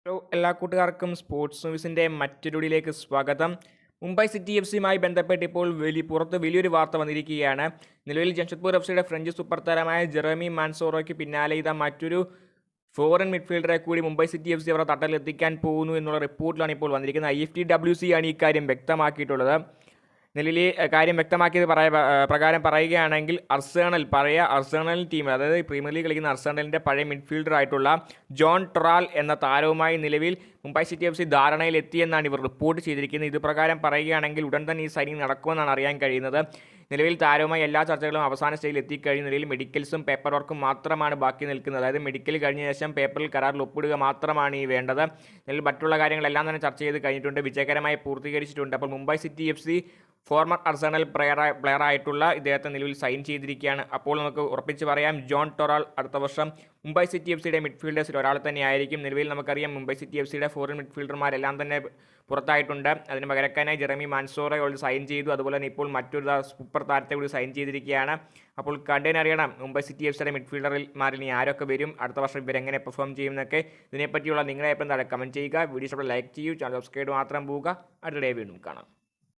Hello എല്ലാ കൂട്ടുകാർക്കും sports ന്യൂസിൻ്റെ മറ്റൊരു വീഡിയോയിലേക്ക് സ്വാഗതം. മുംബൈ സിറ്റി എഫ് സിയുമായി ബന്ധപ്പെട്ട് ഇപ്പോൾ പുറത്ത് വലിയൊരു വാർത്ത വന്നിരിക്കുകയാണ്. നിലവിൽ ജംഷഡ്പൂർ എഫ് സിയുടെ ഫ്രഞ്ച് സൂപ്പർ താരമായ ജെറമി മാൻസോറോയ്ക്ക് പിന്നാലെ ഇതാ മറ്റൊരു ഫോറിൻ മിഡ്ഫീൽഡറെ കൂടി മുംബൈ സിറ്റി എഫ് സി അവരുടെ തട്ടലെത്തിക്കാൻ പോകുന്നു എന്നുള്ള റിപ്പോർട്ടിലാണ് ഇപ്പോൾ വന്നിരിക്കുന്നത്. IFTWC ആണ് ഈ കാര്യം വ്യക്തമാക്കിയിട്ടുള്ളത്. നിലവിൽ കാര്യം വ്യക്തമാക്കിയത് പ്രകാരം പറയുകയാണെങ്കിൽ പഴയ അർസണൽ ടീം, അതായത് പ്രീമിയർ ലീഗ് കളിക്കുന്ന അർസണലിൻ്റെ പഴയ മിഡ്ഫീൽഡർ ആയിട്ടുള്ള ജോൺ ടൊറാൾ എന്ന താരവുമായി നിലവിൽ മുംബൈ സിറ്റി എഫ് സി ധാരണയിൽ എത്തിയെന്നാണ് ഇവർ റിപ്പോർട്ട് ചെയ്തിരിക്കുന്നത്. ഇത് പ്രകാരം പറയുകയാണെങ്കിൽ ഉടൻ തന്നെ ഈ സൈനിങ് നടക്കുമെന്നാണ് അറിയാൻ കഴിയുന്നത്. നിലവിൽ താരവുമായി എല്ലാ ചർച്ചകളും അവസാന സ്റ്റേജിൽ എത്തിക്കഴിഞ്ഞ നിലയിൽ മെഡിക്കൽസും പേപ്പർ വർക്കും മാത്രമാണ് ബാക്കി നിൽക്കുന്നത്. അതായത് മെഡിക്കൽ കഴിഞ്ഞ ശേഷം പേപ്പറിൽ കരാറിൽ ഒപ്പിടുക മാത്രമാണ് ഈ വേണ്ടത്. നിലവിൽ മറ്റുള്ള കാര്യങ്ങളെല്ലാം തന്നെ ചർച്ച ചെയ്ത് കഴിഞ്ഞിട്ടുണ്ട്, വിജയകരമായി പൂർത്തീകരിച്ചിട്ടുണ്ട്. അപ്പോൾ മുംബൈ സിറ്റി എഫ് സി ഫോർമർ അർസണൽ പ്ലെയറായിട്ടുള്ള ഇദ്ദേഹത്തെ നിലവിൽ സൈൻ ചെയ്തിരിക്കുകയാണ്. അപ്പോൾ നമുക്ക് ഉറപ്പിച്ച് പറയാം, ജോൺ ടൊറാൾ അടുത്ത വർഷം മുംബൈ സിറ്റി എഫ് സിയുടെ മിഡ്ഫീൽഡേഴ്സിൽ ഒരാൾ തന്നെയായിരിക്കും. നിലവിൽ നമുക്കറിയാം മുംബൈ സിറ്റി എഫ് സിയുടെ ഫോറിൻ മിഡ്ഫീൽഡർമാരെല്ലാം തന്നെ പുറത്തായിട്ടുണ്ട്. അതിന് പകരക്കാനായി ജെറമി മാൻസോറെ സൈൻ ചെയ്തു. അതുപോലെ തന്നെ ഇപ്പോൾ മറ്റൊരു സൂപ്പർ താരത്തെ കൂടി സൈൻ ചെയ്തിരിക്കുകയാണ്. അപ്പോൾ കണ്ടതിനറിയണം മുംബൈ സിറ്റി എഫ് സിയുടെ മിഡ്ഫീൽഡർമാരിൽ ഇനി ആരൊക്കെ വരും, അടുത്ത വർഷം ഇവരെങ്ങനെ പെർഫോം ചെയ്യുമെന്നൊക്കെ. ഇതിനെപ്പറ്റിയുള്ള നിങ്ങളെ എപ്പം കമൻറ്റ് ചെയ്യുക. വീഡിയോ ലൈക്ക് ചെയ്യൂ, ചാനൽ സബ്സ്ക്രൈബ് മാത്രം പോവുക. അടുത്ത ഡേ വീണ്ടും കാണാം.